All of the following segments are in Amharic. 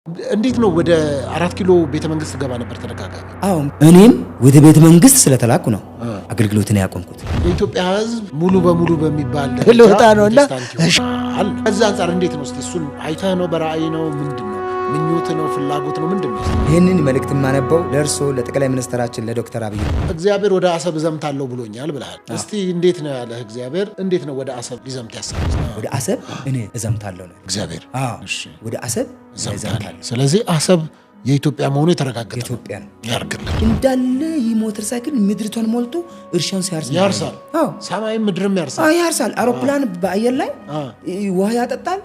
እንዴት ነው ወደ 4 ኪሎ ቤተ መንግስት ገባ ነበር ተደጋጋሚ? አዎ እኔም ወደ ቤተ መንግስት ስለተላኩ ነው አገልግሎትን ያቆምኩት። የኢትዮጵያ ሕዝብ ሙሉ በሙሉ በሚባል ለወጣ ነውና ከዛ አንፃር እንዴት ነው? እስቲ እሱን አይተህ ነው? በራእይ ነው? ምንድነው? ምኞት ነው? ፍላጎት ነው? ምንድነው? ይሄንን መልእክት ማነበው ለእርሶ ለጠቅላይ ሚኒስትራችን ለዶክተር አብይ እግዚአብሔር ወደ አሰብ ዘምታለሁ ብሎኛል ብለሃል። እስቲ እንዴት ነው ያለህ? እግዚአብሔር እንዴት ነው ወደ አሰብ ሊዘምት ያሰበው? ወደ አሰብ እኔ እዘምታለሁ ነው እግዚአብሔር። እሺ ወደ አሰብ እዘምታለሁ። ስለዚህ አሰብ የኢትዮጵያ መሆኑ የተረጋገጠ የኢትዮጵያ ነው። ያርግልን። እንዳለ ሞተር ሳይክል ምድሪቷን ሞልቶ እርሻውን ያርሳል። ሰማይም ምድርም ያርሳል። ያርሳል። አውሮፕላን በአየር ላይ ውሃ ያጠጣል።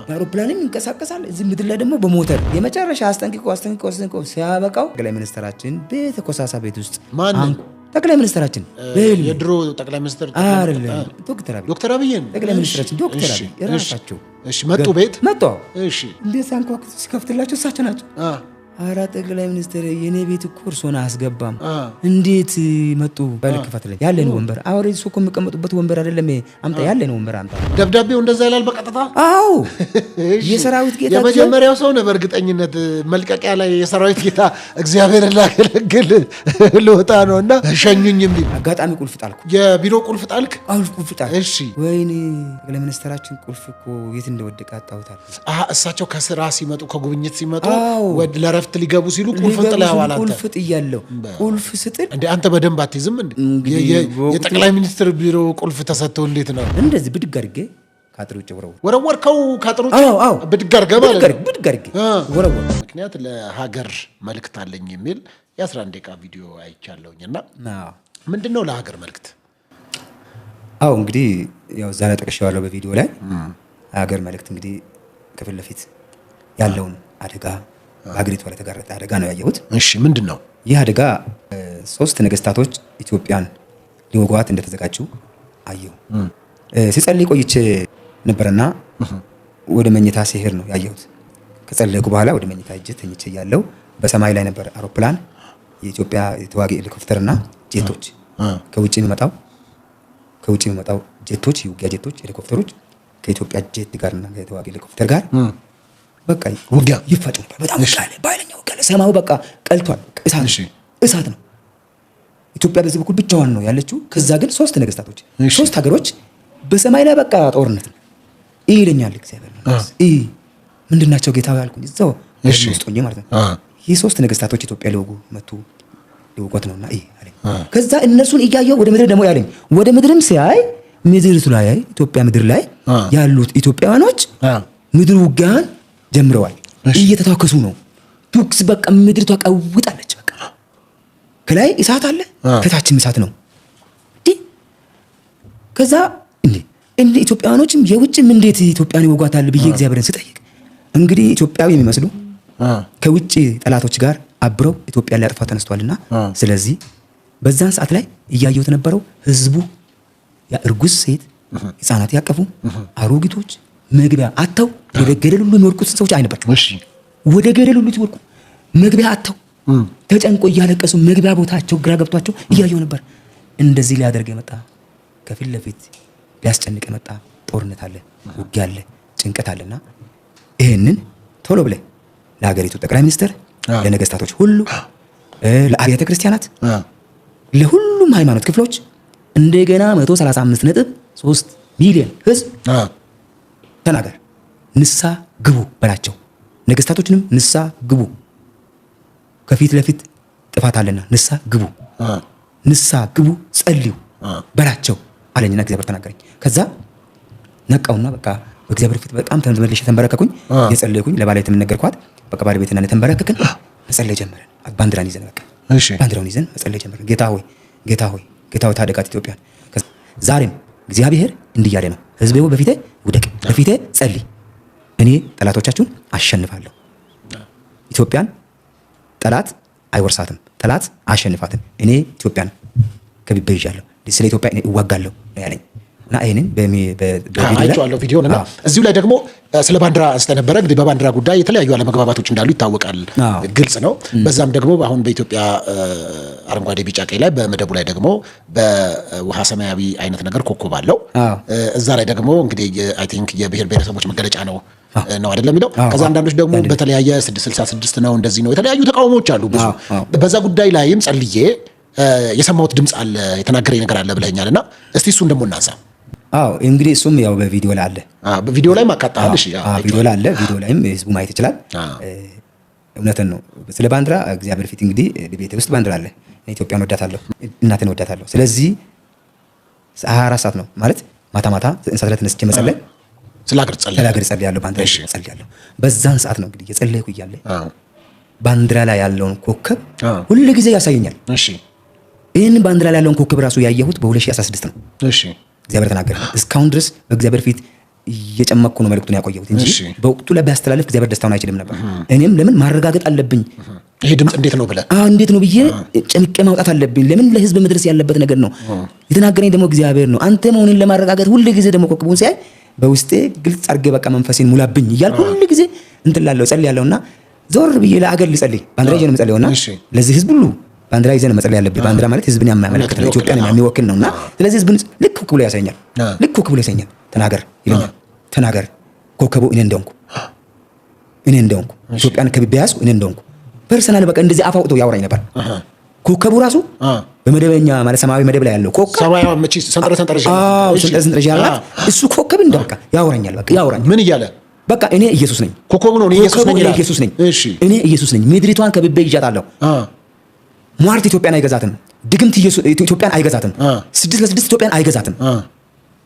አውሮፕላንም ይንቀሳቀሳል። እዚህ ምድር ላይ ደግሞ በሞተር የመጨረሻ አስጠንቅቆ ሲያበቃው ጠቅላይ ሚኒስትራችን ቤተ ኮሳሳ ቤት ውስጥ ማን ጠቅላይ ሚኒስትራችን የድሮ ጠቅላይ ሚኒስትር አይደለም ዶክተር አብይ ጠቅላይ ሚኒስትራችን ዶክተር አብይ ራሳቸው መጡ። ቤት መጡ። እሺ እንዴት አንኳኩ ሲከፍትላቸው እሳቸው ናቸው። አራ ጠቅላይ ሚኒስትር የኔ ቤት እኮ እርሶን አያስገባም። እንዴት መጡ? በልክፈት ላይ ያለን ወንበር አውሬ እሱ እኮ የሚቀመጡበት ወንበር አይደለም። አምጣ ያለን ወንበር አምጣ። ደብዳቤው እንደዛ ይላል በቀጥታ። አዎ የሰራዊት ጌታ የመጀመሪያው ሰው ነው። በእርግጠኝነት መልቀቂያ ላይ የሰራዊት ጌታ እግዚአብሔርን ላገለግል ልወጣ ነውና ሸኙኝ የሚል አጋጣሚ ቁልፍ ጣልኩ። የቢሮ ቁልፍ ጣልክ? አዎ ቁልፍ ጣልኩ። እሺ ወይኔ ጠቅላይ ሚኒስትራችን ቁልፍ እኮ የት እንደወደቀ አጣሁታል። እሳቸው ከስራ ሲመጡ ከጉብኝት ሲመጡ ወደ ለረፍት ሊገቡ ሲሉ ቁልፍ ጥለዋል። አንተ ቁልፍ ጥያለሁ። ቁልፍ ስጥል እንዴ አንተ በደንብ አትይዝም እንዴ? የጠቅላይ ሚኒስትር ቢሮ ቁልፍ ተሰጥቶ እንዴት ነው እንደዚህ ብድግ አድርጌ ካጥሩ ውጭ ወረወርከው? ካጥሩ ውጭ ብድግ አድርገህ ማለት ነው? ብድግ አድርጌ ወረወር። ምክንያት ለሀገር መልእክት አለኝ የሚል የ11 ደቂቃ ቪዲዮ አይቻለሁኝና ምንድነው ለሀገር መልእክት? አዎ እንግዲህ ያው ዛሬ ጠቅሼዋለሁ በቪዲዮ ላይ ሀገር መልእክት እንግዲህ ከፊት ለፊት ያለውን አደጋ በሀገሪቷ ላይ የተጋረጠ አደጋ ነው ያየሁት። እሺ ምንድነው ይህ አደጋ? 3 ነገስታቶች ኢትዮጵያን ሊወጓት እንደተዘጋጁ አየሁ። ሲጸልይ ቆይቼ ነበርና ወደ መኝታ ሲሄድ ነው ያየሁት። ከጸለይኩ በኋላ ወደ መኝታ እጄ ተኝቼ ያለው በሰማይ ላይ ነበር አውሮፕላን፣ የኢትዮጵያ የተዋጊ ሄሊኮፕተርና ጄቶች ከውጪ የሚመጣው ጄቶች፣ የውጊያ ጄቶች፣ ሄሊኮፕተሮች ከኢትዮጵያ ጄት ጋርና የተዋጊ ሄሊኮፕተር ጋር በቃ ውጊያ ይፈጥ ነበር። በጣም ሻለ ባይለኛው ጋር ሰማው በቃ ቀልቷል። እሳት ነው። ኢትዮጵያ በዚህ በኩል ብቻዋን ነው ያለችው። ከዛ ግን 3 ነገስታቶች 3 ሀገሮች በሰማይ ላይ በቃ ጦርነት ነው ይለኛል እግዚአብሔር ነው። ምንድናቸው ጌታ ያልኩኝ እዛው ውስጥ ሆኜ ማለት ነው። ይህ 3 ነገስታቶች ኢትዮጵያ ሊወጉ መጡ ሊወጓት ነውና አለኝ። ከዛ እነሱን እያየው ወደ ምድር ደግሞ ያለኝ ወደ ምድርም ሲያይ ምድሪቱ ላይ ኢትዮጵያ ምድር ላይ ያሉት ኢትዮጵያውያኖች ምድር ውጊያን ጀምረዋል። እየተታከሱ ነው። ቱክስ በቃ ምድሪቷ ቀውጣለች። በቃ ከላይ እሳት አለ፣ ከታችም እሳት ነው። ከዛ እንዴ ኢትዮጵያውያኖችም የውጭም እንዴት ኢትዮጵያን ይወጓታል ብዬ እግዚአብሔርን ስጠይቅ እንግዲህ ኢትዮጵያዊ የሚመስሉ ከውጭ ጠላቶች ጋር አብረው ኢትዮጵያን ሊያጠፋ ተነስተዋልና ስለዚህ በዛን ሰዓት ላይ እያየሁት ነበረው ህዝቡ እርጉዝ ሴት፣ ህፃናት ያቀፉ አሮጊቶች መግቢያ አጥተው ወደ ገደል ሁሉ የሚወድቁት ሰዎች አይነበር። ወደ ገደል ሁሉ ሲወድቁ መግቢያ አጥተው ተጨንቆ እያለቀሱ መግቢያ ቦታቸው ግራ ገብቷቸው እያየሁ ነበር። እንደዚህ ሊያደርግ የመጣ ከፊት ለፊት ሊያስጨንቅ የመጣ ጦርነት አለ፣ ውጊያ አለ፣ ጭንቀት አለና ይሄንን ቶሎ ብለህ ለሀገሪቱ ጠቅላይ ሚኒስትር፣ ለነገስታቶች ሁሉ፣ ለአብያተ ክርስቲያናት፣ ለሁሉም ሃይማኖት ክፍሎች እንደገና 135.3 ሚሊዮን ህዝብ ተናገር፣ ንሳ ግቡ በላቸው። ነገስታቶችንም ንሳ ግቡ፣ ከፊት ለፊት ጥፋት አለና ንሳ ግቡ፣ ንሳ ግቡ፣ ጸልዩ በላቸው አለኝና እግዚአብሔር ተናገረኝ። ከዛ ነቃውና በቃ በእግዚአብሔር ፊት በጣም ተመልሼ ተንበረከኩኝ። የጸለይኩኝ ለባለቤት የምነገርኳት በቃ ባለቤትና እኔ ተንበረከክን፣ መጸለይ ጀመርን። ባንዲራን ይዘን በቃ ባንዲራውን ይዘን መጸለይ ጀመርን። ጌታ ሆይ ታደጋት ኢትዮጵያን። ዛሬም እግዚአብሔር እንዲህ እያለ ነው፣ ህዝቤው በፊቴ ውደቅ፣ በፊቴ ጸልይ፣ እኔ ጠላቶቻችሁን አሸንፋለሁ። ኢትዮጵያን ጠላት አይወርሳትም፣ ጠላት አሸንፋትም። እኔ ኢትዮጵያን ከቢበ ይዣለሁ፣ ስለ ኢትዮጵያ እኔ እዋጋለሁ ያለኝ እና ይሄንን አይቼዋለሁ ቪዲዮን እና እዚሁ ላይ ደግሞ ስለ ባንዲራ አስተነበረ። እንግዲህ በባንዲራ ጉዳይ የተለያዩ አለመግባባቶች እንዳሉ ይታወቃል፣ ግልጽ ነው። በዛም ደግሞ አሁን በኢትዮጵያ አረንጓዴ ቢጫ ቀይ ላይ በመደቡ ላይ ደግሞ በውሃ ሰማያዊ አይነት ነገር ኮከብ አለው። እዛ ላይ ደግሞ እንግዲህ አይ ቲንክ የብሔር ብሔረሰቦች መገለጫ ነው ነው አይደለም የሚለው። ከዛ አንዳንዶች ደግሞ በተለያየ 666 ነው እንደዚህ ነው የተለያዩ ተቃውሞዎች አሉ ብዙ። በዛ ጉዳይ ላይም ጸልዬ የሰማሁት ድምፅ አለ የተናገረኝ ነገር አለ ብለኛልና እስቲ እሱን ደግሞ እናንሳ። አዎ እንግዲህ እሱም ያው በቪዲዮ ላይ አለ። በቪዲዮ ላይ ማቃጣል። እሺ ቪዲዮ ላይ አለ። ቪዲዮ ላይም ህዝቡ ማየት ይችላል። እውነትን ነው። ስለ ባንዲራ እግዚአብሔር ፊት እንግዲህ ቤቴ ውስጥ ባንዲራ አለ። እኔ ኢትዮጵያን ወዳታለሁ፣ እናቴን ወዳታለሁ። ስለዚህ 24 ሰዓት ነው ማለት ማታ ማታ እንሳት ላይ ተነስቼ መጸለይ ስለ ሀገር ጸልያለሁ፣ ባንዲራ ጸልያለሁ። በዛን ሰዓት ነው እንግዲህ የጸለይኩ እያለ ባንዲራ ላይ ያለውን ኮከብ ሁሉ ጊዜ ያሳየኛል። እሺ ይህን ባንዲራ ላይ ያለውን ኮከብ ራሱ ያየሁት በ2016 ነው። እሺ እግዚአብሔር ተናገረ። እስካሁን ድረስ በእግዚአብሔር ፊት እየጨመቅኩ ነው መልእክቱን ያቆየሁት እንጂ በወቅቱ ላይ ቢያስተላልፍ እግዚአብሔር ደስታውን አይችልም ነበር። እኔም ለምን ማረጋገጥ አለብኝ፣ ይሄ ድምፅ እንዴት ነው ብለህ እንዴት ነው ብዬ ጨምቄ ማውጣት አለብኝ። ለምን ለህዝብ መድረስ ያለበት ነገር ነው። የተናገረኝ ደግሞ እግዚአብሔር ነው። አንተ መሆንን ለማረጋገጥ ሁሉ ጊዜ ደግሞ ኮከቡን ሲያይ በውስጤ ግልጽ አድርጌ በቃ መንፈሴን ሙላብኝ እያልኩ ሁሉ ጊዜ እንትን ላለው ጸልያለሁና ዞር ብዬ ለአገር ልጸልይ ባንዲራ ይዤ ነው የምጸልየውና ለዚህ ህዝብ ሁሉ ባንዲራ ይዘን መጸለይ ያለብኝ። ባንዲራ ማለት ህዝብን የሚያመለክት ነው፣ ኢትዮጵያን የሚወክል ነውና ስለዚህ ህዝብን ልክ ኮከቡ ላይ ያሳየኛል። ልክ ኮከቡ ላይ ያሳየኛል። ተናገር ይለኛል። ተናገር ኮከቡ እኔ እንደሆንኩ ኢትዮጵያን ከብቤ ያዝኩ እኔ እንደሆንኩ ፐርሰናል በቃ እንደዚህ አፍ አውጥቶ ያወራኝ ነበር። ኮከቡ ራሱ በመደበኛ ማለት ሰማያዊ መደብ ላይ ያለው ኮከብ ሰማያዊ መቼ ሰንጠረዥ ያላት እሱ ኮከብ እንደ በቃ ያወራኛል። በቃ ያወራኛል። ምን እያለ በቃ እኔ ኢየሱስ ነኝ፣ ኮከቡ ነው እኔ ኢየሱስ ነኝ። እሺ እኔ ኢየሱስ ነኝ። ምድሪቷን ከብቤ ይዣታለሁ። ሟርት ኢትዮጵያን አይገዛትም። ድግምት ኢትዮጵያን አይገዛትም። 6 ኢትዮጵያን አይገዛትም።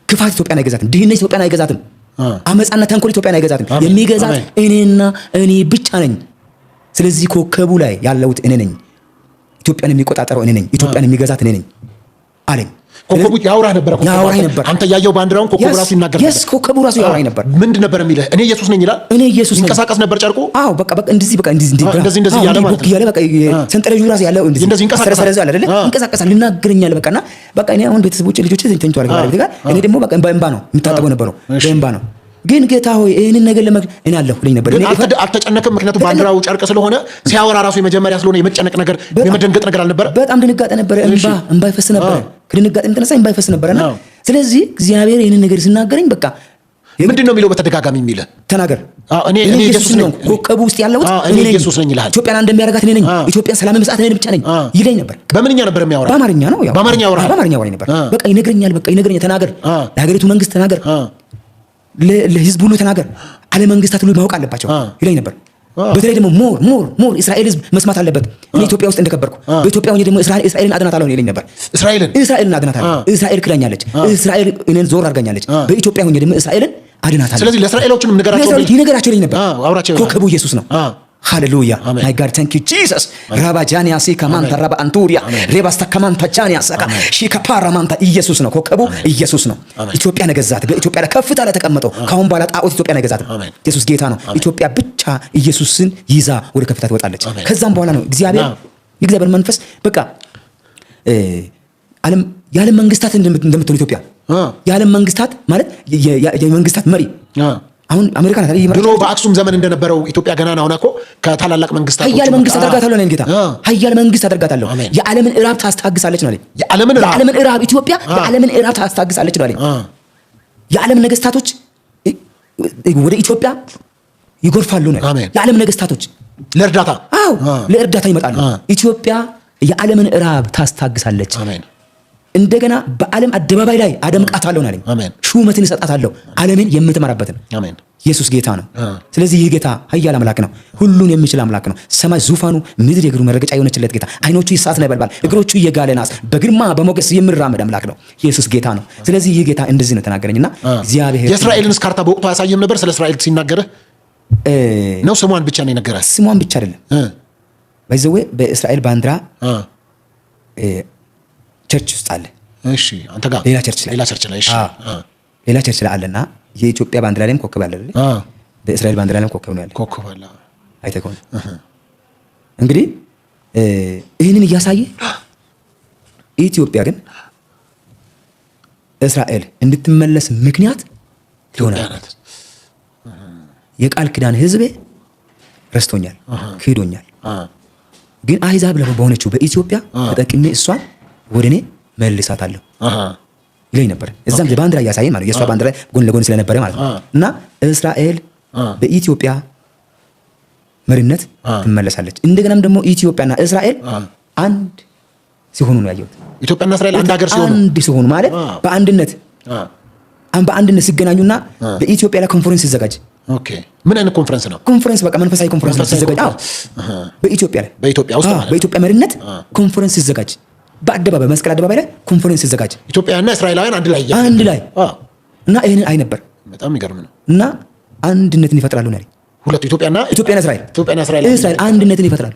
ክፋት ኢትዮጵያን አይገዛትም። ድህነት ኢትዮጵያን አይገዛትም። አመፃና ተንኮል ኢትዮጵያን አይገዛትም። የሚገዛት እኔና እኔ ብቻ ነኝ። ስለዚህ ኮከቡ ላይ ያለሁት እኔ ነኝ። ኢትዮጵያን የሚቆጣጠረው እኔ ነኝ። ኢትዮጵያን የሚገዛት እኔ ነኝ አለኝ። ኮከቡ ያወራህ ነበር። አንተ ያየው ባንዲራውን ኮከቡ ራሱ ይናገር ነበር። ኮከቡ ራሱ ያወራኝ ነበር። ምንድን ነበር የሚልህ? እኔ ኢየሱስ ነኝ ይላል። እኔ ኢየሱስ ነኝ። ይንቀሳቀስ ነበር ጨርቁ። አዎ በቃ እንደዚህ ያለ ማለት ያለ በቃ ሰንጠረዡ ራሱ ያለው እንደዚህ ይንቀሳቀሳል አይደል? ይንቀሳቀሳል፣ ይናገረኛል። በቃና በቃ እኔ አሁን ቤተሰቦቼ ልጆቼ ተኝተዋል ማለት ጋር እኔ ደግሞ በቃ በእንባ ነው የምታጠበው ነበረው። በእንባ ነው ግን ጌታ ሆይ ይሄንን ነገር እኔ አለሁ ልኝ ነበር። እኔ አልተጨነቅም። ምክንያቱም ባንዲራው ጨርቅ ስለሆነ ሲያወራ ራሱ የመጀመሪያ ስለሆነ የመጨነቅ ነገር የመደንገጥ ነገር አልነበረ። በጣም ድንጋጤ ነበረ። እንባ ይፈስ ነበር። ከድንጋጤ የተነሳ እንባ ይፈስ ነበርና ስለዚህ እግዚአብሔር ይሄንን ነገር ሲናገረኝ በቃ ምንድን ነው የሚለው? በተደጋጋሚ የሚልህ ተናገር። እኔ ኢየሱስ ነኝ። ኮከቡ ውስጥ ያለሁት እኔ ኢየሱስ ነኝ ይልሃል። ኢትዮጵያን እንደሚያረጋት እኔ ነኝ። ኢትዮጵያን ሰላም መስጠት እኔ ብቻ ነኝ ይለኝ ነበር። በምንኛ ነበር የሚያወራ? በአማርኛ ነው። ያው በአማርኛ ያወራኝ ነበር። በቃ ይነግረኛል። ተናገር፣ ለሀገሪቱ መንግስት ተናገር፣ ለህዝብ ሁሉ ተናገር፣ ዓለም መንግስታት ሁሉ ማወቅ አለባቸው ይለኝ ነበር። በተለይ ደግሞ ሞር እስራኤል ህዝብ መስማት አለበት። እኔ ኢትዮጵያ ውስጥ እንደከበርኩ በኢትዮጵያ ሆኜ ደግሞ እስራኤልን አድናታለሁ ይለኝ ነበር። እስራኤልን አድናታለሁ። እስራኤል ክዳኛለች። እስራኤል እኔን ዞር አድርጋኛለች። በኢትዮጵያ ሆኜ ደግሞ እስራኤልን አድናታለሁ። ስለዚህ ለእስራኤሎችንም ይነገራቸው ይለኝ ነበር። ኮከቡ ኢየሱስ ነው። ሃሌሉያ ማይ ጋድ ታንክ ዩ ጂሰስ ራባጃኒያ ሲካማንታ ራባ አንቱሪያ ሬባስታ ካማንታ ጃኒያ ሰካ ሺካፓራ ማንታ ኢየሱስ ነው። ኮከቡ ኢየሱስ ነው። ኢትዮጵያ ነገዛት። በኢትዮጵያ ላይ ከፍታ ላይ ተቀመጠው። ካሁን በኋላ ጣዖት ኢትዮጵያ ነገዛት። ኢየሱስ ጌታ ነው። ኢትዮጵያ ብቻ ኢየሱስን ይዛ ወደ ከፍታ ትወጣለች። ከዛም በኋላ ነው የእግዚአብሔር መንፈስ በቃ የዓለም መንግስታት እንደምትሆን ኢትዮጵያ የዓለም መንግስታት ማለት የመንግስታት መሪ አሁን አሜሪካ ናት አይደል? ድሮ በአክሱም ዘመን እንደነበረው ኢትዮጵያ ገና ነው እኮ ከታላላቅ መንግስታት ኃያል መንግስት አደርጋታለሁ ነው ጌታ። ኃያል መንግስት አደርጋታለሁ። የዓለምን እራብ ታስታግሳለች ነው አለኝ። የዓለምን እራብ ኢትዮጵያ የዓለምን እራብ ታስታግሳለች ነው አለኝ። የዓለም ነገስታቶች ወደ ኢትዮጵያ ይጎርፋሉ ነው። የዓለም ነገስታቶች ለእርዳታ ይመጣሉ። ኢትዮጵያ የዓለምን እራብ ታስታግሳለች። እንደገና በዓለም አደባባይ ላይ አደምቃታለሁ አለኝ። ሹመትን እሰጣታለሁ ዓለምን የምትመራበትን። ኢየሱስ ጌታ ነው። ስለዚህ ይህ ጌታ ኃያል አምላክ ነው። ሁሉን የሚችል አምላክ ነው። ሰማይ ዙፋኑ፣ ምድር የእግሩ መረገጫ የሆነችለት ጌታ፣ አይኖቹ የእሳት ነበልባል፣ እግሮቹ የጋለ ናስ፣ በግርማ በሞገስ የሚራመድ አምላክ ነው። ኢየሱስ ጌታ ነው። ስለዚህ ይህ ጌታ እንደዚህ ነው ተናገረኝና እግዚአብሔር የእስራኤልን ካርታ በወቅቱ አያሳየም ነበር። ስለ እስራኤል ሲናገርህ ነው ስሟን ብቻ ነው የነገረህ? ስሟን ብቻ አይደለም። በዚያው በእስራኤል ባንዲራ ቸርች ውስጥ አለ። እሺ አንተ ጋር ሌላ ቸርች ላይ ሌላ ቸርች ላይ አለና የኢትዮጵያ ባንዲራ ላይም ኮከብ አለ አይደል? በእስራኤል ባንዲራ ላይም ኮከብ ነው ያለ። ኮከብ አለ አይተህ ከሆነ እንግዲህ ይህንን እያሳየ ኢትዮጵያ ግን እስራኤል እንድትመለስ ምክንያት ትሆናለች። የቃል ኪዳን ህዝቤ ረስቶኛል፣ ክዶኛል። ግን አሕዛብ በሆነችው በኢትዮጵያ ተጠቅሜ እሷን ወደ እኔ መልሳታለሁ ይለኝ ነበር። እዛም ባንዲራ እያሳየኝ ማለት የእሷ ባንዲራ ጎን ለጎን ስለነበረ ማለት ነው። እና እስራኤል በኢትዮጵያ መሪነት ትመለሳለች። እንደገናም ደግሞ ኢትዮጵያና እስራኤል አንድ ሲሆኑ ነው ያየሁት። ኢትዮጵያና እስራኤል አንድ ሲሆኑ ማለት በአንድነት ሲገናኙና በኢትዮጵያ ላይ ኮንፈረንስ ሲዘጋጅ። ኦኬ ምን አይነት ኮንፈረንስ ነው? ኮንፈረንስ በቃ መንፈሳዊ ኮንፈረንስ ሲዘጋጅ። በኢትዮጵያ ውስጥ በኢትዮጵያ መሪነት ኮንፈረንስ ሲዘጋጅ፣ በአደባባይ መስቀል አደባባይ ላይ ኮንፈረንስ ሲዘጋጅ ኢትዮጵያና እስራኤላውያን አንድ ላይ እና ይሄንን አይ ነበር። በጣም የሚገርም ነው። እና አንድነትን ይፈጥራሉ ነው ሁለቱ ኢትዮጵያና እስራኤል አንድነትን ይፈጥራሉ።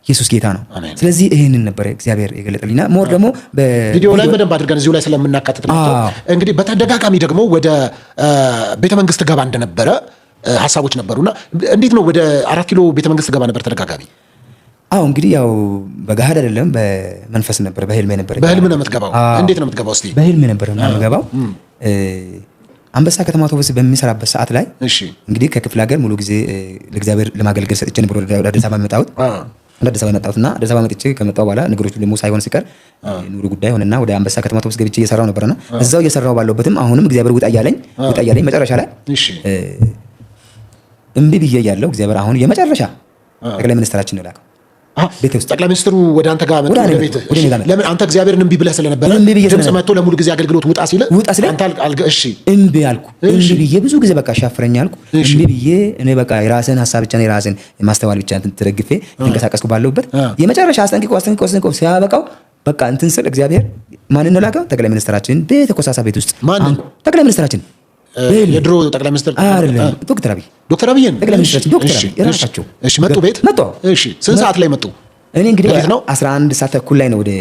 ኢየሱስ ጌታ ነው። ስለዚህ ይሄንን ነበር እግዚአብሔር የገለጠልኝና ሞር ደግሞ በቪዲዮ ላይ በደንብ አድርገን እዚሁ ላይ ስለምናካትት ነው። እንግዲህ በተደጋጋሚ ደግሞ ወደ ቤተ መንግስት ገባ እንደነበረ ሐሳቦች ነበሩና እንዴት ነው ወደ 4 ኪሎ ቤተ መንግስት ገባ ነበር ተደጋጋሚ? እንግዲህ ያው በገሃድ አይደለም፣ በመንፈስ ነበር፣ በህልሜ ነበር። በህልም ነው የምትገባው? እንዴት ነው የምትገባው? እስቲ በህልሜ ነበር የምገባው። አንበሳ ከተማ አውቶቡስ በሚሰራበት ሰዓት ላይ እንግዲህ ከክፍለ ሀገር ሙሉ ጊዜ ለእግዚአብሔር ለማገልገል ሰጥቼ ነበር ወደ አዲስ አበባ የመጣሁት። እና አዲስ አበባ መጥቼ ከመጣሁ በኋላ ነገሮች ደግሞ ሳይሆን ሲቀር ኑሮ ጉዳይ ሆነና ወደ አንበሳ ከተማ አውቶቡስ ገብቼ እየሰራሁ ነበርና እዛው እየሰራሁ ባለሁበትም አሁንም እግዚአብሔር ውጣ እያለኝ መጨረሻ ላይ እምቢ ብዬ እያለሁ እግዚአብሔር አሁን የመጨረሻ ጠቅላይ ሚኒስትራችን ነው ላከው ቤት ውስጥ። ጠቅላይ ሚኒስትሩ ወደ አንተ ጋር መጥቶ ወደ ቤት ለምን? አንተ እግዚአብሔርን እምቢ ብለህ ስለነበረ ድምፅ መጥቶ ለሙሉ ጊዜ አገልግሎት ውጣ ሲል አንተ እምቢ አልኩ። እምቢ ብዬ ብዙ ጊዜ በቃ ሻፍረኝ አልኩ። እምቢ ብዬ እኔ በቃ የራስን ሀሳብ ብቻ ነው የራስን ማስተዋል ብቻ ተደግፌ ተንቀሳቀስኩ ባለሁበት የመጨረሻ አስጠንቅቆ ሲያበቃው በቃ እንትን ስል እግዚአብሔር ማንን ነው ላከው? ጠቅላይ ሚኒስትራችን ቤተ ኮሳሳ ቤት ውስጥ ጠቅላይ ሚኒስትራችን የድሮ ጠቅላይ ሚኒስትር አይደለም፣ ዶክተር አብይ ጠቅላይ ሚኒስትራችን ዶክተር አብይ እራሳቸው መጡ ቤት። እሺ ስንት ሰዓት ላይ መጡ? እኔ እንግዲህ 11 ሰዓት ተኩል ላይ ነው ወደ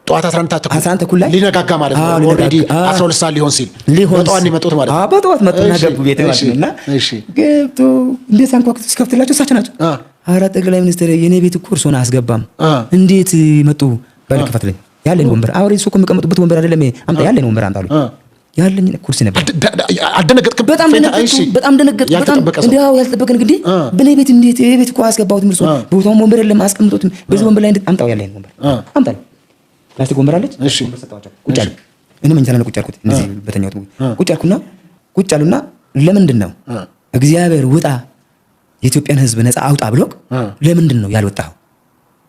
ጠዋት 11 ተኩል ላይ ሊነጋጋ ማለት ነው። ኦልሬዲ 12 ሰዓት ሊሆን ሲል በጠዋት ነው የመጡት ማለት ነው። በጠዋት መጡና ገቡ ቤት ማለት ነውና ገብቶ እንዴት አንኳኩት ሲከፍትላቸው እሳቸው ናቸው። ኧረ ጠቅላይ ሚኒስትር የኔ ቤት እኮ እርሶን አያስገባም፣ እንዴት መጡ? በል ክፈትልኝ። ያለን ወንበር አውሬ እሱ እኮ የሚቀመጡበት ወንበር አይደለም፣ አምጣ ያለን ወንበር አምጣ አሉኝ። ያለኝ ኩርሲ ነበር። አልደነገጥክም? በጣም ደነገጥኩ። እንዲያው ያልተጠበቀ እንግዲህ በኔ ቤት እንዴት ይሄ ቤት እኮ አስገባሁትም እርሶ ቦታውን ወንበር የለም አስቀምጦትም በዚህ ወንበር ላይ አምጣው ያለኝ ወንበር አምጣ። ፕላስቲክ ወንበር አለች። ወንበር ሰጣቸው። ቁጭ አሉ። እኔ መኝታ ላይ ቁጭ አልኩት። እንደዚህ በተኛሁት ቁጭ አሉና ለምንድን ነው እግዚአብሔር ውጣ የኢትዮጵያን ሕዝብ ነፃ አውጣ ብሎ ለምንድን ነው ያልወጣው?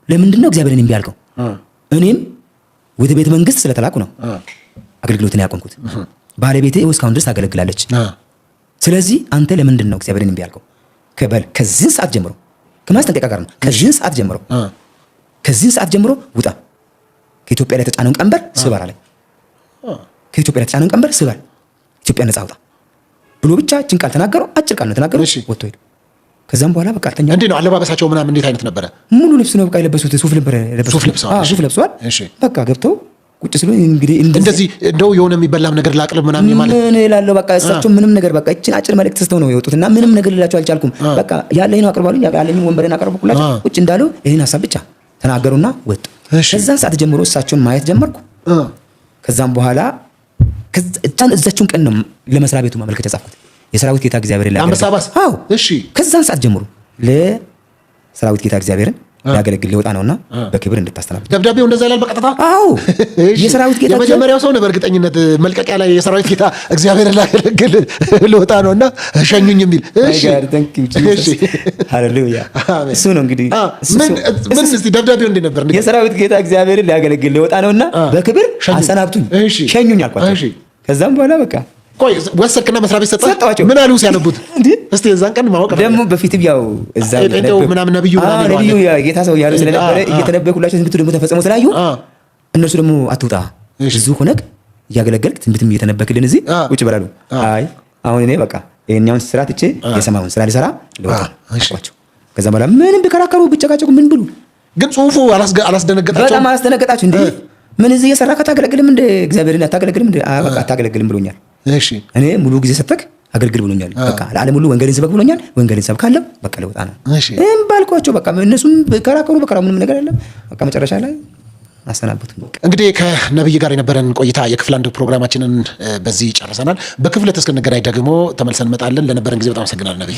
ለምንድን ነው እግዚአብሔርን እምቢ ያልከው? እኔም ወደ ቤተ መንግስት ስለተላኩ ነው አገልግሎትን ያቆምኩት። ባለቤቴ እስካሁን ድረስ ታገለግላለች። ስለዚህ አንተ ለምንድን ነው እግዚአብሔርን እምቢ ያልከው? ከዚህ ሰዓት ጀምሮ ከማስጠንቀቂያ ጋር ነው። ከዚህ ሰዓት ጀምሮ ውጣ፣ ከኢትዮጵያ ላይ የተጫነውን ቀንበር ስበር አለ። ከኢትዮጵያ ላይ የተጫነውን ቀንበር ስበር፣ ኢትዮጵያ ነፃ አውጣ ብሎ ብቻ እችን ቃል ተናገረው። አጭር ቃል ነው ተናገረው። ወጥቶ ሄዱ። ከዛም በኋላ በቃ አልተኛም። እንዴት ነው አለባበሳቸው ምናምን እንዴት አይነት ነበረ? ሙሉ ልብስ ነው በቃ የለበሱት። ሱፍ ለብሰዋል። በቃ ገብተው ቁጭ ስሉ እንግዲህ እንደዚህ እንደው የሆነ የሚበላም ነገር ላቅልብ ምናምን ማለት ምን እላለሁ። በቃ እሳቸው ምንም ነገር በቃ እችን አጭር መልእክት ስተው ነው የወጡትና ምንም ነገር ልላቸው አልቻልኩም። በቃ ያለኝ ነው አቅርባሉኝ። ያለኝ ወንበሬን አቀርብኩላቸው። ቁጭ እንዳሉ ይሄን ሀሳብ ብቻ ተናገሩና ወጡ። ከዛን ሰዓት ጀምሮ እሳቸውን ማየት ጀመርኩ። ከዛም በኋላ እዛችሁን ቀን ነው ለመስሪያ ቤቱ ማመልከቻ ጻፍኩት። የሰራዊት ጌታ እግዚአብሔርን ለአንበሳባስ። እሺ ከዛን ሰዓት ጀምሮ ለሰራዊት ጌታ እግዚአብሔርን ያገለግል ሊወጣ ነውና በክብር እንድታስተናግድ ደብዳቤው እንደዛ ይላል በቀጥታ። የሰራዊት ጌታ የመጀመሪያው ሰው ነው በእርግጠኝነት መልቀቂያ ላይ የሰራዊት ጌታ እግዚአብሔርን ላገለግል ሊወጣ ነውና ሸኙኝ የሚል። ሃሌሉያ እሱ ነው እንግዲህ። ምን እስቲ ደብዳቤው እንዴት ነበር? የሰራዊት ጌታ እግዚአብሔርን ሊያገለግል ሊወጣ ነውና በክብር አሰናብቱኝ፣ ሸኙኝ አልኳቸው። ከዛም በኋላ በቃ ቆይ ወሰድክና መስሪያ ቤት ሰጣቸው። ምን አሉ ሲያነቡት? እስቲ የዛን ቀን ማወቅ ደግሞ በፊትም ያው እዛ ጴንጤው ምናምን ነብዩ ጌታ ሰው ያሉ ስለነበረ እየተነበየኩላቸው ትንቢቱ ደግሞ ተፈጽሞ ስላዩ እነሱ ደግሞ አትውጣ እዚሁ ሆነህ እያገለገልክ ትንቢትም እየተነበክልን እዚህ ቁጭ በላሉ። አይ አሁን እኔ በቃ ይሄኛውን ስራ ትቼ የሰማውን ስራ ልሰራ ልወጣ አልኳቸው። ከዛ በኋላ ምንም ቢከራከሩ ቢጨቃጨቁ ምን ብሉ ግን ጽሁፉ አላስደነገጣቸው? በጣም አላስደነገጣቸው። እንዴ ምን እዚህ እየሰራ አታገለግልም እንደ እግዚአብሔርን አታገለግልም እንደ በቃ አታገለግልም ብሎኛል። እኔ ሙሉ ጊዜ ሰጥተህ አገልግል ብሎኛል። በቃ ለዓለም ሁሉ ወንጌልን ስበክ ብሎኛል። ወንጌልን ሰብካለሁ። በቃ ልወጣ ነው ባልኳቸው። በቃ እነሱም ከራከሩ በቃ ምንም ነገር የለም። በቃ መጨረሻ ላይ አሰናበቱ። እንግዲህ ከነብይ ጋር የነበረን ቆይታ የክፍል 1 ፕሮግራማችንን በዚህ ጨርሰናል። በክፍል 2 እስክንገናኝ ደግሞ ተመልሰን እንመጣለን። ለነበረን ጊዜ በጣም አመሰግናለሁ ነብይ።